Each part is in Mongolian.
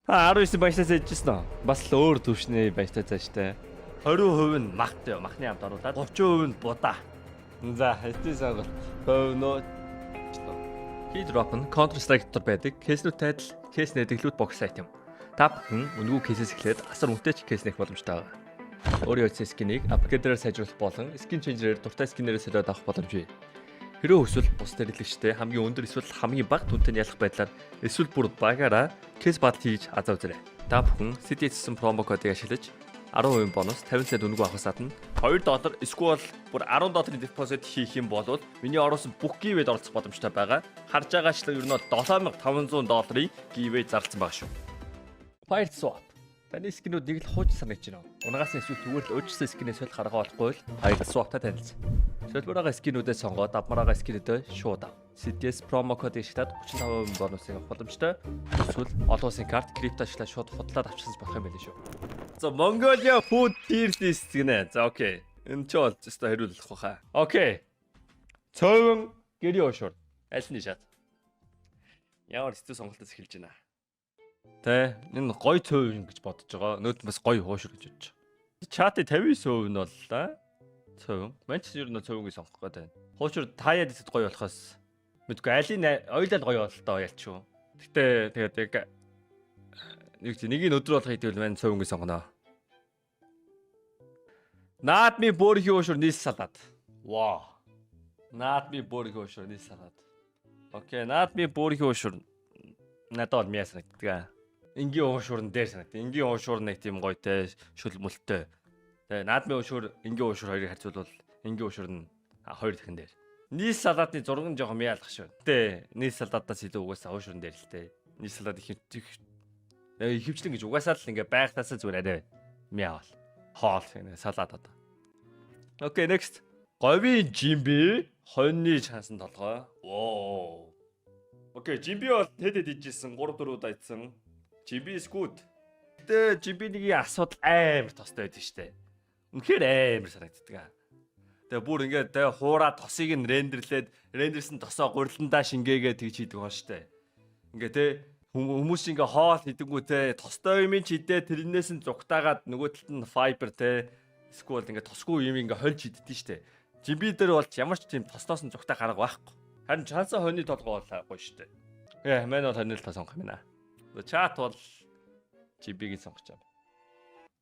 19 баяжтаас ээжсэн үү? Бас л өөр төвшний баяжтай цааштай. 20% нь махтай, махны хамт оруулаад 30% нь будаа. За, хэвтий сонголт. Хөвнөө. Keydrop нь Counter Strike дотор байдаг кейснүүд тайтал, кейс нэдэглүүд бокс айтем. Та бүхэн үнэгүй кейсээс эхлээд асар үнэтэй ч кейс нэх боломжтой байна. Өөрийн үеийн скинийг апгрейдерээр сайжруулах болон скин ченжерээр дуртай скинээрээ солиод авах боломжтой. Хэрвээ эсвэл бус дэрэлэгчтэй хамгийн өндөр эсвэл хамгийн бага түнтэй ялах байдлаар эсвэл бүр багаараа кейс батл хийж азаа үзээрэй. Та бүхэн CDS-сэн промо кодыг ашиглаж 10% бонус 50 цент үнэгүй авахсаад нь $2 эсвэл бүр $10 депозит хийх юм бол миний оруулсан бүх гивэд оролцох боломжтой байгаа. Харж байгаачлан ер нь $7500 гивэ зарласан байгаа шүү. Fire swap. Таны скинүүд нэг л хууч санагдаж байна. Унагаас нь эсвэл зүгээр л өөрчлөсөн скинээс бол гаргаа болохгүй л Fire swap-тай танилцсан. Солбороо скинүүдээ сонгоод авмараа скинүүдээ шууд ав. CDS промо кодыг ашиглаад 35% бонусыг авах боломжтой. Эсвэл олон улсын карт крипто ашиглаад шууд худлаад авчихсан болох юм байл шүү. За Mongolia food tier list гинэ. За окей. Энэ ч бол зөвхөн хариулах баха. Окей. Цөөвөн гэрийн уушур. Аль нь шат? Ямар хэцүү сонголтоос эхэлж байна. Тэ энэ гой цөөвөн гэж бодож байгаа. Нөт бас гой уушур гэж бодож байгаа. Чаты 59% нь боллоо. Цөөвөн. Манчестер юу нэ цөөвөнгийг сонгох гэдэг байна. Хуучур таяад идэд гоё болохоос мэдгүй алийг ойлал гоё бололтой ялчгүй. Гэтэ тэгээд яг нэг нь өдөр болох хэдийвэл мань цөөвөнгийг сонгоно. Наад ми бөөрхи уушур нийс салаад. Вау. Наад ми бөөрхи уушур нийс салаад. Окей, наад ми бөөрхи уушур надад бол мяс санагддаг. Энгийн уушур нь дээр санагдав. Энгийн уушур нэг тийм гоётэй, шүлмөлтэй. Тэгээ наадмын уушур, энгийн уушур хоёрыг харьцуулбал энгийн уушур нь 2 дахин дээр. Нийс салаадны зурган жоохон мяалах шүү. Тэ нийс салаадаас илүү угаасаа уушурн дээр л тэ. Нийс салаад ихэвчлэн гэж угаасаа л ингээ байхтаасаа зүгээр арай мяавал. Хоол гэнэ салаад одоо. Окей, next. Говийн жимби хоньны шансан толгой. Оо. Окей, жимби бол тэдэд ижсэн 3-4 удаа идсэн. Жимби is good. Тэ жимбиний асуудал амар тостой байдаг штэ. Үнэхээр амар санагддаг. Тэгээ бүр ингээд хуураа тосыг нь рендерлсэн тосоо гуриландаа шингээгээ тэгж хийдэг хоо штэ. Ингээ тэ хүмүүс ингээ хоол хийдэггүй тэ тостой юм чи идэ тэрнээс нь зүгтаагаад нөгөө талд нь файбер тэ эсвэл ингээ тосгүй юм ингээ хольж иддэж штэ. Жимби дээр бол ямар ч тийм тосноос нь зүгтаа гарга байхгүй. Харин чансан хойны толгой бол гоё штэ. Мэн бол хойны толгой сонгох юм байна. Чат бол жимбигийг сонгож байгаа.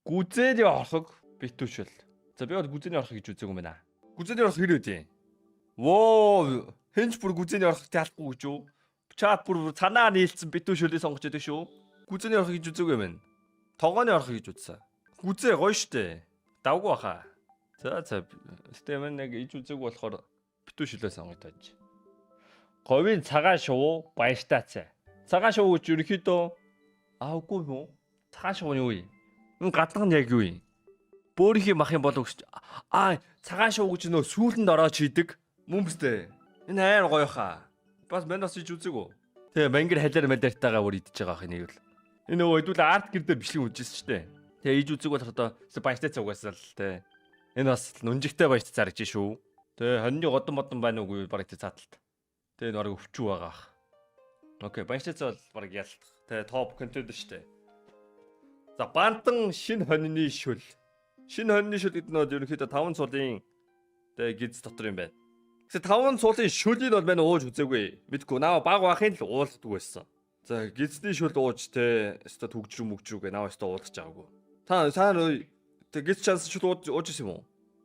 Гүзээний орхог битүүшэл. За би бол гүзээний орхог гэж үзег юм байна. Гүзээний орхог хэр үдээ? Воо, хэнч бүр гүзээний орхог таалахгүй гэж юу? Чат бүр цанаа нийлцэн битүүшэлээ сонгож байдаг шүү. Гүзээний орхог гэж үзег юм байна. Тогооны орхог гэж үзсэн. Гүзээ гоё штэ. Давгүй баха. За систем нэг иж үзег болохоор битүүшэлээ сонгож. Говийн цагаан шувуу баяштаац. Цагаан шувуу гэж ерөөхдөө аавгүй юм уу? Цагаан шувуу юу вэ? Энэ гадлага нь яг юу юм? Бөөрийнхи мах юм болов гэж. Цагаан шувуу гэж нөө сүүлэнд ороод чийдэг. Мөн бүстэй. Энэ аяар гоё хаа. Бас манаас иж үзег үү? Тэгээ мангэр халиар мадартайгаа бүр идчихэж байгаа хэ нэг л. Энэ нөгөө хэдүүл арт гэр дээр бичлэг үзсэн ч тээ. Тэгээ иж үзег бол одоо баяжтай цугасаа л тээ. Энэ бас нүнжигтэй баяжтай зарж шүү. Тэгээ хоньны годон байна уугүй бараг тэ цааталт. Тэгээ нөрөг өвчүү байгаа. Окей, баяжтай бол бараг ялт. Тэгээ топ контент штэ. За бантан шинэ хоньны шүл. Шинэ хоньны шүл гэдэг нь ерөнхийдөө 5 цулын тэгээ гиз дотор юм байна. Гэсэн 5 цулын шүлийг бол мань ууж үзээгүй. Мэдгүй наа баг бахын л уулдаг байсан. За гизний шүл ууж тэ өстой төгжрүү гэ наа өстой уулгаж байгаагүй. Та тэ гиз чанс шүл ууж исэн юм уу?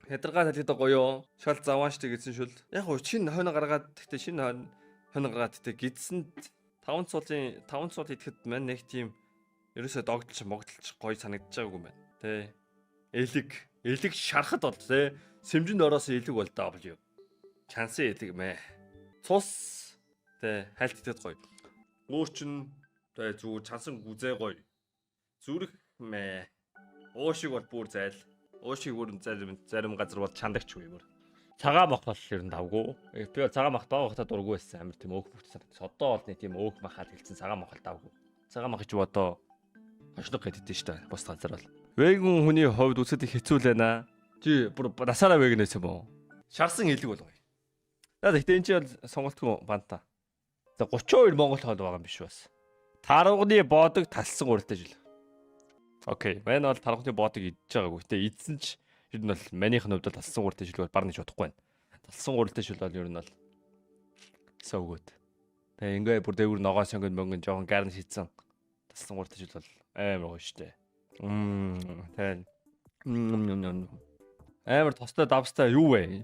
Хядаргаа талхидаг гоёо. Шал завааш тэ гизсэн шүл. Яг гоо шинэ хонь гаргаад тэгтээ шинэ хонь гаргаад тэ гизсэнд 5 цул идэхэд мань нэг тийм ерөөсөө догдолч гоё санагдаж байгаагүй юм байна. Тэ. Элэг шарахад бол тэ сэмжинд ороос элэг бол W. Чансын элэг мэ. Цус тэ хайлт идэхэд гоё. Өөрчин тэ зүг чансан гүзээ гоё. Зүрх мэ. Уушиг бол бүр зайл. Уушиг бүр зарим газар бол чандагч үгүй бүр. Цагаан мах бол ер нь давгүй. Би бол цагаан мах доогохтой дургүй байсан. Амар тийм өөх мөхт санагдсан. Одоо бол нэг тийм өөх махаад хэлсэн цагаан мах л давгүй. Цагаан мах гэж бодоо хошлог гэдэгтэй шүү дээ. Бус газар бол. Вэгэн хүний хувьд үсэд их хэцүү л байна. Чи бүр насаараа вэгнээс юм уу? Шарсан хэлэг бол гоё. За тэгтээ энэ чинь бол сонголтгүй банта. За 32 Монгол хоол байгаа юм биш бас. Тарганы боодог талсан гурилтай жил. Окей. Мань бол тарганы боодыг идж байгаагүй. Гэтэ идсэн ч ер нь бол манийх нь хувьд бол талсан гурилтай жил бол баг нэг бодохгүй байна. Талсан гурилтай жил бол ер нь бол so good. Тэгээ ингээ бүр дээгүр ногоон сонгон мөнгөн жоохон гарн шийдсэн. Талсан гурилтай жил бол амар гоё штэ. Тэгээ амар тостой давстай юу вэ?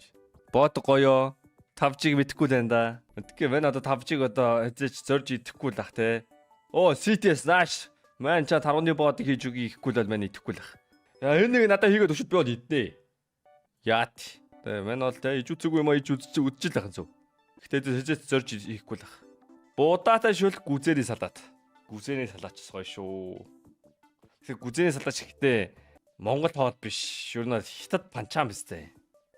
Бод гоёо. Тавжиг мэдхгүй л байна да. Тэгэхээр мань одоо тавжиг одоо хэзээч зорж идэхгүй л ах те. Оо CTS нааш. Мань чад тарганы боодыг хийж үгүй ихгүй л мань идэхгүй л ах. Яа энэ нэг надад хийгээд өшөд би бол иднэ. Яат. Тэгээ мань бол те иж үзээгүй юм иж үзэж л ах зү. Гэтэ хэзээч зорж ихгүй л ах. Будаатай шүлх гүзээний салаат. Гүзээний салаач гоё шүү. Тэгэхээр гүзээний салаач ихтэй Монгол хоол биш. Ер нь хятад панчаам бистэй.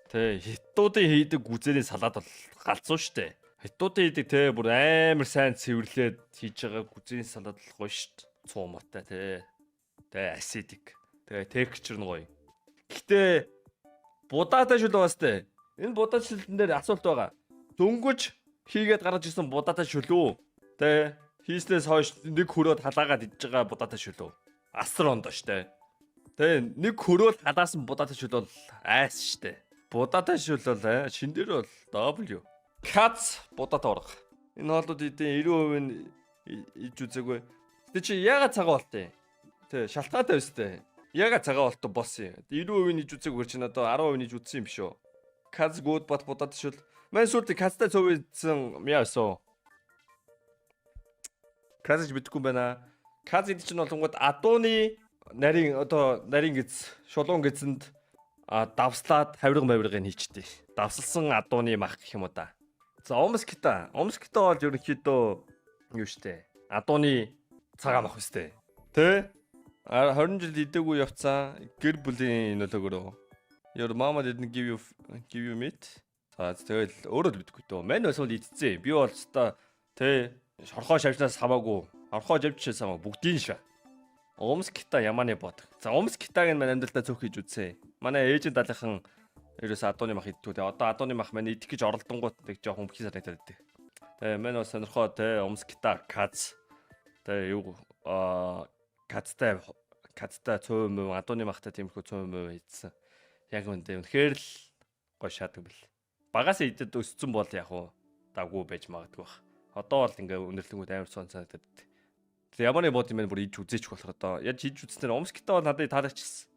Тэ хятадуудын хийдэг гүзээний салаад бол галзуу штэ. Хятадуудын хийдэг тэ бүр амар сайн цэвэрлээд хийж байгаа гүзээний салаад бол гоё штт. Цууматай тэ. Тэ асидик. Тэ текстчер нь гоё. Гэхдээ будаатай шүл байгаа штэ. Энэ будаатай шүлэн дээр асуулт байгаа. Дөнгөж хийгээд гаргаж ирсэн будаатай шүлүү. Тэ хийснээс хойш нэг хөрөөд халаагаад идж байгаа будаатай шүлүү. Асар ондоо штэ. Тэ нэг хөрөөд халаасан будаатай шүл бол айс штэ. Будаатай шүл бол шин дээр бол W. Cats будаатай орго. Энэ хоолууд эдийн 90% нь иж үзээгүй. Тэ чи яагаад цагаан болтой? Тэ шалтгаантай байс тээ. Яагаад цагаан болтой босс юм? 90% нь иж үзээгүй чи надад 10% нь иж үзсэн юм биш үү? Cats good бат будаатай шүл. Мэн сүлт Cats-тай цовсон мяасоо. Cats бидэхгүй байна. Cats эд чинь болонгод адууны нарийн одоо нарийн гэз шулуун гэзэнд давслаад хавирга мавиргыг хийчтэй. Давсалсан адууны мах гэх юм уу да. За омскита. Омскита бол ерөнхийдөө юу штэ. Адууны цагаан мах үстэй. Тэ? 20 жил идээгүй явцсан гэр бүлийн нөлөөгөөрөө. Your mama didn't give you meat. За тэгэл өөрөө л бидэхгүй дөө. Мань бас бол идцээ. Би бол өстой тэ шорхоо шавчнаас хамаагүй. Орхоо живчээс хамаагүй бүгдийн шаа. Омскита ямааны бод. За омскитаг нь манай амьдралдаа цөөх хийж үзье. Манай ээжийн далайхан ерөөс адууны мах идтүү. Тэгээ одоо адууны мах маань идэх гэж оролдонгууд тэг жоохон өмхий санагдаад байдаг. Тэгээ манай бас сонирхоо тэ омскита кац. Тэгээ юу кацтай цөм адууны махтай тиймэрхүү цөм хийдсэн. Яг үндэ үнэхээр л гоё шаадаг бэл. Багаас идэд өссөн бол яг уу давгүй байж магадгүй бах. Одоо бол ингээ өнөрлөнгүүд амар сон санагдаад. Тэгээ ямааны бод юм бүр иж үзээч болохоор одоо яаж иж үзснээр омскита бол надад таалагчсан.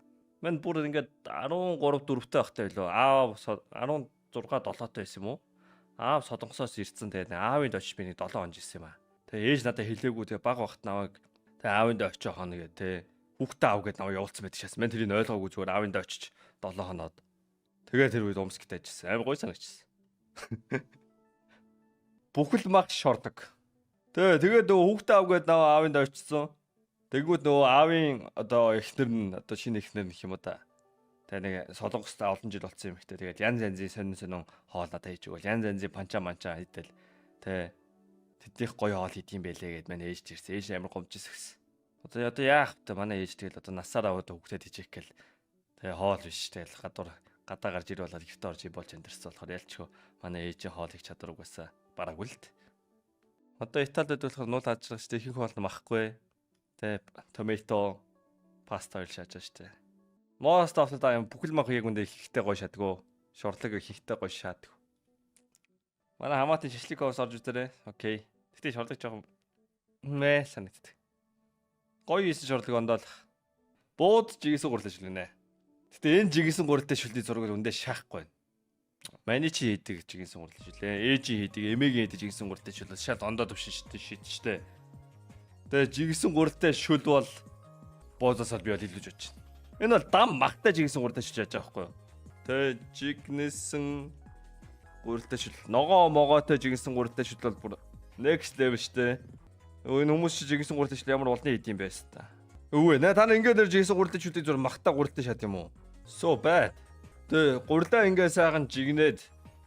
Мэн бүр ингээд 13 4-тэй байхтай байлоо. Аав 16 7-той байсан юм уу? Аав Солонгосоос ирсэн тэгээ аавын дооч би нэг 7 хоног ирсэн юм аа. Тэгээ ээж надад хэлээгүй тэгээ баг багт наваг тэгээ аавын дооч хоног гэ тэ хүүхдээ аав гэд наваа явуулсан байдаг шээс. Мэн тэрийг ойлгоогүй зүгээр аавын доочч 7 хоноод. Тэгээ тэр үед омскита ажилласан. Амар гоё санагдчихсан. Бүхэл мах шордог. Тэгээд нөгөө хүүхдээ аав гэд наваа аавын доочсон. Тэгвэл нөгөө аавын одоо эхнэр нь одоо шинэ эхнэр нөх юм уу та. Тэгээ нэг солонгостой олон жил болсон юм ихтэй. Тэгээд янз янзын сонин хоол надад хийж өгөөл. Янз янзын панча хийдэл. Тэ тэднийх гоё хоол хийд юм байлээ гэд манай ээж ирсэн. Ээж амар гомжсэн гэсэн. Одоо яах вэ? Манай ээж тэгэл одоо насаараа одоо хүүхдэд хийчих гээл. Тэгээ хоол биш тэгэл гадаа гарч ир болоод гэртээ орж болж амьдэрсэн болохоор ялчгүй манай ээжийн хоол их чадвар угаасаа бараагүй л т. Одоо Италид болохоор нуул хажрагч ихэнх хоол махгүй. Тэ томато паста ил шааж штэ. Most of the time бүхэл мах яг үндэ ихтэй гоё шатдаг. Шурлаг ихтэй гоё шаадаг. Манай хамаатын шашлык хоос орж үзээрэй. Окей. Гэтэ шурлаг жоохон мэ санагддаг. Гоё ийсэн шурлаг ондоол. Бууд жигсэн гурлаа шүлгэнэ. Гэтэ энэ жигсэн гурлаа шүлний зураг үндэ шаахгүй. Маний чи хийдэг жигсэн гурлаа шүлээ. Ээжи хийдэг, эмээгийн хийдэг жигсэн гурлаа шүлээ. Шал ондоо төвшин шидчихтэй. Тэгээ жигсэн гурлаа шүл бол боозосоор би бол илүүж очив. Энэ бол дам магтай жигсэн гурлаа шүлж яаж байгаа байхгүй юу? Тэгээ жигнэсэн гурлаа шүл. Ногоо могоотой жигсэн гурлаа шүл бол бүр next level штэ. Энэ хүмүүс чи жигсэн гурлаа шүл ямар болны хийд юм бэ хэвээр. Өвөө нэ та ингээд жигсэн гурлаа шүлийг зур магтай гурлаа шат юм уу? So bad. Тэгээ гурлаа ингээ сайхан жигнээд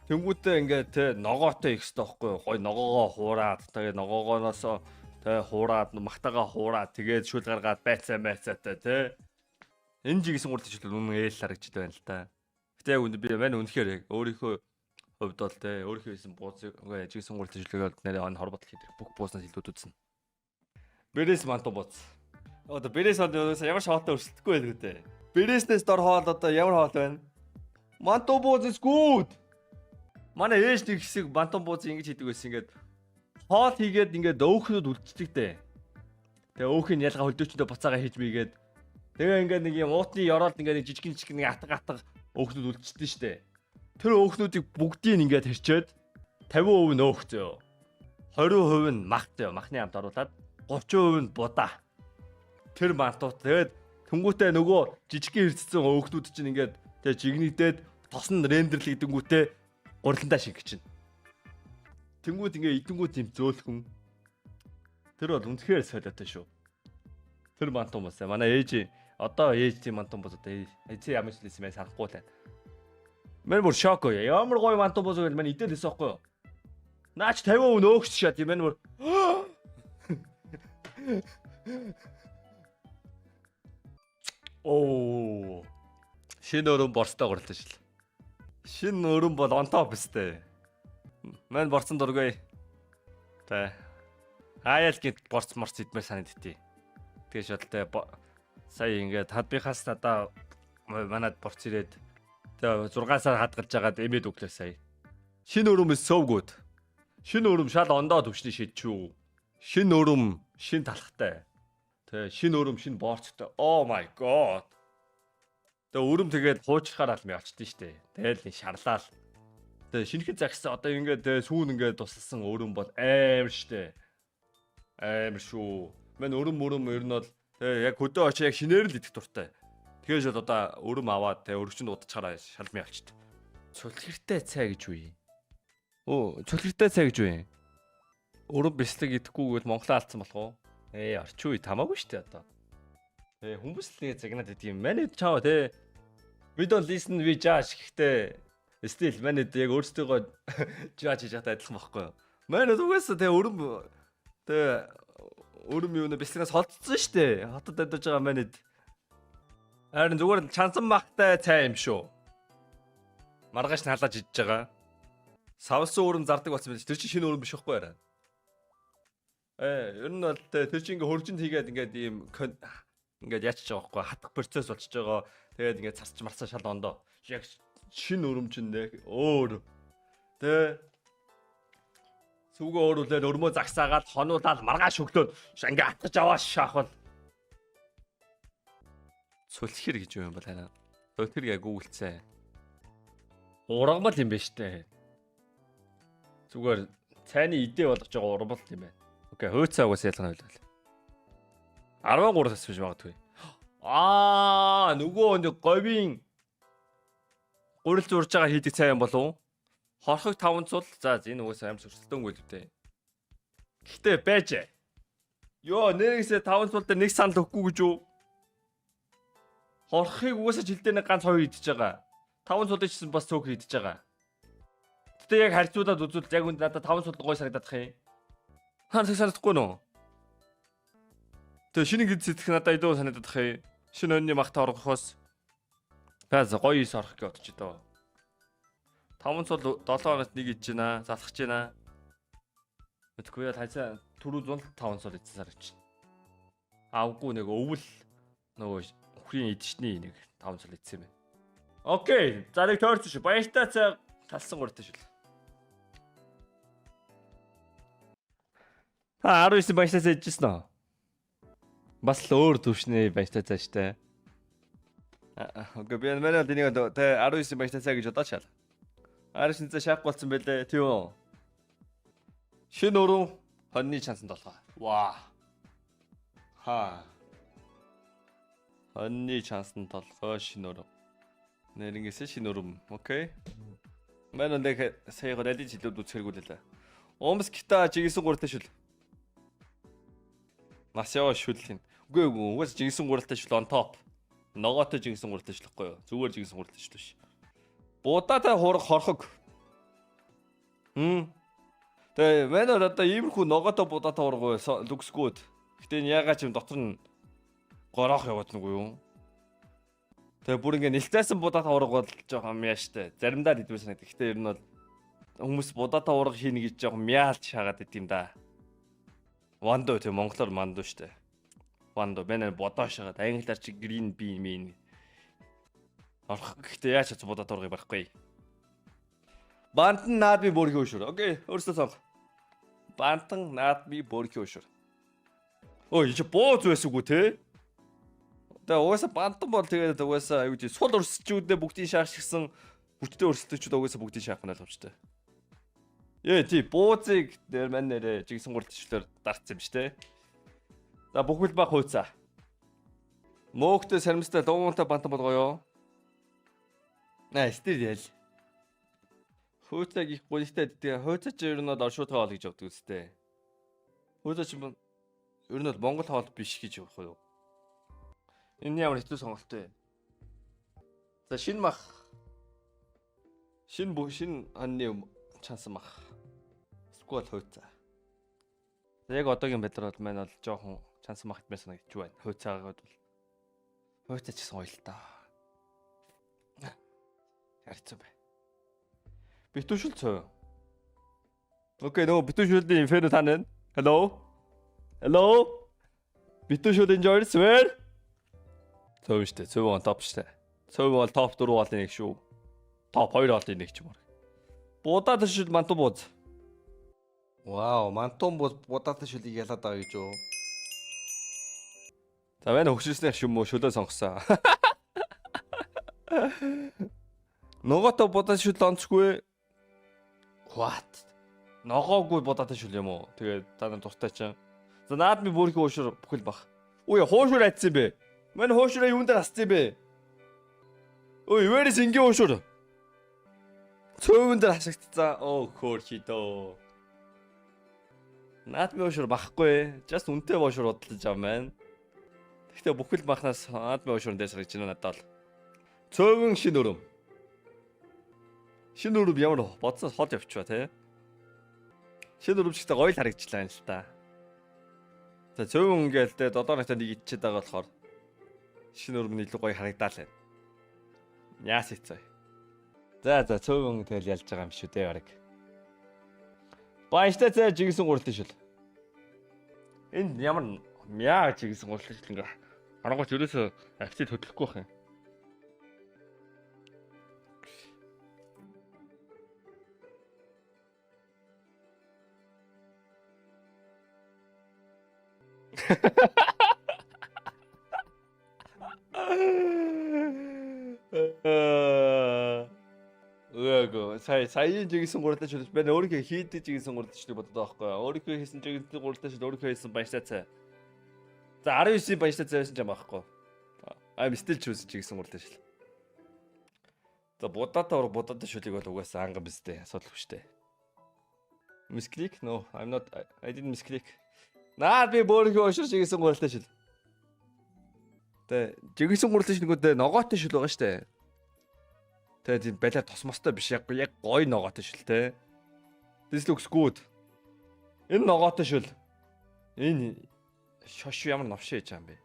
тэнгуүтээ ингээ тэ ногоотой их хэвээр байхгүй юу? Гой ногоогоо хуураад тэгээ ногоогоноос тэ хуураад магтагаа хуураад тэгээд шүл гаргаад байцаатай тэ. Энэ жигсэн гурлаа шүл үнэн ээл харагдж байна л да. Гэтэ яг би маань үнэхээр яг өөрийнхөө хувьд бол тэ өөрийнхөө хийсэн буузыг жигсэн гурлаа шүлгээ бол нэрээ хорбодол хийдэг бүх бууснаас илүү үзсэн. Бэрээс манту бууц. Одоо бэрээс одоо ямар шоолтой өрсөлдөхгүй байдаг үү? Бэрээснээс дор хоол одоо ямар хоол байна? Манту бууц is good. Манай ээж нэг хэсэг манту бууц ингэж хийдэг байсан. Ингээд хоол хийгээд ингээд өөхнүүд үлдчихдэг дээ. Тэгээ өөхийг ялгаа хөлдөөчөндөө буцаага хийж мийгээд тэгээ ингээд нэг юм уутны ёроолд ингээд жижиг нэг атга өөхнүүд үлдчихдэг штэ. Тэр өөхнүүдийг бүгдийг ингээд хэрчээд 50% нь өөх зөө. 20% нь мах зөө. Махны амт оруулаад 30% нь будаа. Тэр мантууд тэгээд тэнгуүтээ нөгөө жижигхэн хэрцсэн өөхнүүд чинь ингээд тэгээ жигнэгдээд тос нь рендерлэгдэнгүүтээ гурландаа шингэж чинь. Тэнгүүд ингээ идэнгүүд юм зөөлхөн. Тэр бол үнэхээр солиотой шүү. Тэр мантум бас манай ээж одоо ээж тийм мантум бод одоо эцээ ямар ч хэлсэн мэн санахгүй тань. Мэн бүр шок оо. Ямар гоё мантум бод гэж мань идэл хэлсэн байхгүй юу? Наач 50% нөөгч шат юм мэн бүр. Оо. Шинэ өрөн борстой гурлаа шил. Шинэ өрөн бол on top өстэй. Мэн борцсон дургүй. Тэ. Аял гэд борц морц идмээр санагдтыг. Тэгээ шалтай сая ингээд хадбихаас надаа манад борц ирээд тэгээ 6 сар хадгалж агаад эмээд өглөө сая. Шинэ өрөм so good. Шинэ өрөм шал ондоо төвчний шидчүү. Шинэ өрөм шинэ талхтай. Тэгээ шинэ өрөм шинэ борцтой. Oh my god. Тэгээ өрөм тэгээд хуучрахаар аль мячдээ штэ. Тэгэл шарлаа. Тэгээ шинэхэн загсан одоо ингээд сүүн ингээд тусалсан өрөм бол аим штэ. Аим шүү. Мэн өрөм ер нь бол яг хөдөө очоо яг шинээр л идэх дуртай. Тэгээс бол одоо өрөм аваад өргөчөнд удачаараа шалмын авчт. Цулхиртай цай гэж үе. Оо, цулхиртай цай гэж үе. Өрөм бэлслэг идэхгүйгээл Монголоо алдсан болох уу? Орчин үе тамаагүй штэ одоо. Хүмүүс л нэг загнаад идэв юм. Манайд чаава we don't listen we judge гэхдээ still манайд яг өөрсдөө judge хийж байгаа адилхан байхгүй юу? Манайд угаасаа өрөм юу нэ бэлсгээс холдсон штэ. Хотод амьдарч байгаа манайд. Харин зүгээр чансан махтай цай юм шүү. Маргааш нь халааж идж байгаа. Савсан өрөм зардаг болсон байж тэр чинь шинэ өрөм биш байхгүй яраа. Ер нь бол тэр чинь ингээ хөржинд хийгээд ингээд ийм ингээд яачих байгаа байхгүй хатах процесс болчихж байгаа. Тэгээд ингээд царч марцаа шал ондоо. Яг шинэ өрөм чинь өөр. Тэ сүгөө өөрүүлээд өрмөө загсаагаад хонуулаад маргааш өглөөд ингээ атгаж аваа шахвал цулхир гэж юм бол хараа. Цулхир яг гүйлцээ. Ургамал юм байна штэ. Зүгээр цайны идэ болгож байгаа ургамал юм байна. Окей, хөөцөө угаас ялгана байлаа. 13-аас биш магадгүй. Нөгөө нэг говийн гурил зурж байгаа хийдэг цай юм болов уу? Хорхог 5 цул. За энэ угаас амар өрсөлдөөнгүй л үү. Гэхдээ байж. Йоо, нэрээсээ 5 цул дээр нэг санал өгөхгүй гэж юу? Хорхыг угаасаа жилдээ нэг ганц хоёр идчихэж байгаа. 5 цул ичсэн бас цөөх идчихэж байгаа. Гэтэ яг харьцуулаад үзвэл яг үнд надад 5 цул гой санагдах юм. Хаан санагдахгүй нөө. Тэгээ шинэ гид сэтгэх надад идөө санагдах юм. Шинэ өнний махта орохоос баз гоё ис орох гэж бодож идөө. 5 цул 7 хоногт нэг идэж байна. Залхаж байна. Мэдгүй яа тайцаа түрүү 105 цул идсэн сар гэж. Авгүй нэг өвөл нөгөө үхрийн идчихний нэг 5 цул идсэн юм байна. Окей. За нэг тойрсон шүү. Баяртай цай талсан гуртай шүү. 19 баяртай цай идчихсэн үү? Бас л өөр төвшний баяртай цай штэ. Окей, би манай тэнийг 19 баяртай цай гэж бодож шал. 19 цай шаах болсон байлээ. Тийм үү? Шинэ өрөө хоньны чансанд болохоо. Ваа. Хоньны чансанд болохоо шинэ өрөө. Нэрнгэсээ шинэ өрөө. Окей. Манай нэг сая горалын жилүүд үзэргүүлээ. Омс гита жигсэн гуртай шүл. Нас яа шүлхийн. Үгүй угаас жигсэн гуртай шүл on top. Ногоотой жигсэн гуртай шүлэхгүй юу? Зүгээр жигсэн гуртай шүл биш. Будаатай хорхог. Тэгээ манай одоо иймэрхүү ногоотой будаатай ургуу лүксгүүд. Гэтэ ягаад ч юм дотор нь горох яваад нүг юу? Тэгээ бүр ингээ нэлтээсэн будаатай урга бол жоохон мяаштай. Заримдаа идвэ санагдав. Гэтэ ер нь бол хүмүүс будаатай урга хийнэ гэж жоохон мяалж шагаад идэм да. Вандо тийм монголоор мандо штэ. Вандо бэнэ бодоошоо англиар чи green bean mean. Орох гэхдээ яаж ч бодоод оргыг барахгүй. Бантан наад би бүрхий өшөр. Окей, өөрөөсөө сонго. Бантан наад би бүрхий өшөр. Ой, чи бооз байсгүй те? Тэгээ угаасаа бантан бол тэгээд угаасаа юу гэж сул өрсчүүдээ бүгдийг шаашгсан хүчтэй өрсөлтөчүүд угаасаа бүгдийг шаах нь ойлгомжтой. Тий, буузыг дээр мань нэрэ жигсэн гурдчлаар дарцсан юм штэ. За бүхэл баг хууцаа. Мөөгтэй сарамстай дуунтай бантан болгоё. Стил ял. Хууцаг их гуйтай тэгээ хууцаа ч ер нь оршууд хоол гэж явдаг үстэй. Хууцаа ч ер нь Монгол хоол биш гэж явах юу? Энэ ямар хэцүү сонголт вэ? За шинэ мах. Шинэ анны чансан мах. Сквал хөөцөө. Яг одоогийн байдлаар бол маань бол жоохон чансан мах хэтмээр санагдчих байна. Хөөцөөгээд бол хөөцөө ч гэсэн гоё л таа. Харцсан бай. Битүүшэл цоо. Окей, нөгөө битүүшэлдийн инферно тань. Hello. Hello. Битүүшэл enjoy swear. Цоо штэ. Цоо он топ штэ. Цоо бол топ 4 хоолны нэг шүү. Топ 2 хоолны нэг ч юм уу. Будаад шил манту бууз. Вау, мантун будаад шилийг ялаад байгаа гэж юу? За байна хөгшилснэх юм уу шөлөө сонгосон. Ногоото будаад шил онцгүй. What? Ногоогүй будаад шил юм уу? Тэгээд та нар дуртай чинь. За наад ми бүрхий уушур бүхэл бах. Үй хуушур айцсан бэ? Мань хуушураа юун дээр асцсан бэ? Ой, where is ингийн уушур? Цөөвөн дээр хашигдсан. Оо хөөрхидөө. Наад ми уушур бахгүй. Just үнтэй уушур бодлож байгаа маань. Гэхдээ бүхэл махнаас наад ми уушурн дээр сарж байна надад л. Цөөвөн шин өрөм. Шин өрөм ямар бодсоос хол явчихва те. Шин өрөмчтэй гоё л харагчлаа юм л та. За цөөвөн ингээл те долооногтой нэг ичээд байгаа болохоор шин өрөм илүү гоё харагдаал байна. Яас ицээ. За цөөвөн тэгэл ялж байгаа юм шүү дээ барыг. Баяртай цаа жигсэн гуралтай шил. Энд ямар мяа жигсэн гуралтай шил ингээ харангуйч ерөөсө авцид хөдлөхгүй байх юм. Саяын жигсэн гуралтай шил байна. Өөрийнхөө хийдэг жигсэн гуралтай шил боддог байхгүй. Өөрийнхөө хийсэн жигсэн гуралтай шил өөрийнхөө хийсэн баяртай цаа. За 19-ийн баяртай цаа байсан ч юм аахгүй. I'm still choose жигсэн гуралтай шил. За будаатай шилийг бол угаасаа анган бистэй асуудал хүчтэй. Misclick? No, I didn't misclick. Наад би өөрийнхөө уушир жигсэн гуралтай шил. Тэ жигсэн гуралтай шилгүүд ногоотой шил байгаа штэ. Тэгээд балиа тосмостой биш яг гоё ногоотой шил те. This looks good. Энэ ногоотой шил. Энэ шош ямар новшиж байгаа юм бэ?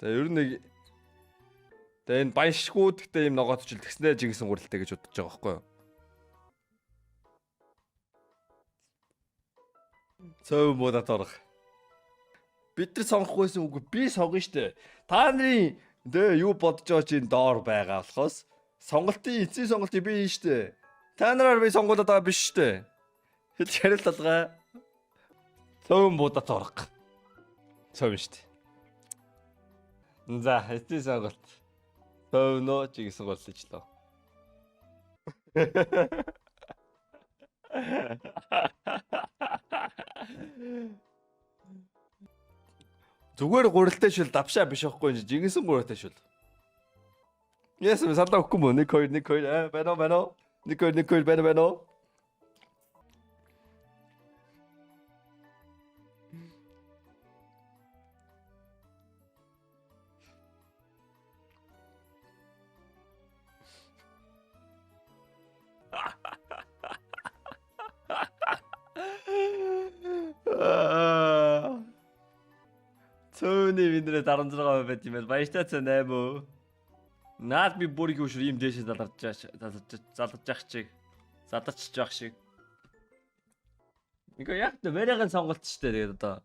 Тэгээд ер нь нэг тэгээд энэ баяшгууд гэдэг юм ногоотой шил тэгснээр жигсэн гуралтай гэж бодож байгаа байхгүй юу? Цөв бодоод орох. Бид нар сонгохгүйсэн үгүй би сонгоно штэ. Та нарын юу бодож байгаа чинь доор байгаа болохоос сонголтын эцсийн сонголтыг би хийн штэ. Та нараар би сонгуулаад байгаа биш штэ. Хэлж хариулталгаа. Цөв бодоод орох. Цөв штэ. За эцсийн сонголт. Цөв нөө чигсэн голлож лөө. Зүгээр гуралтай шил давшаа биш байхгүй юм жигсэн гуралтай шил. Yes, мы сандаа өгөхгүй мө. Нэг хоёр байна. Нэг хоёр байна. Цөөний виндрээ 16% байт юм байна. Баяртай цаа 8%. Наад би бүрийг өшөр ийм дээшээ заларч явах шиг. 이거 яг 매력은 선거 치대 되겠다.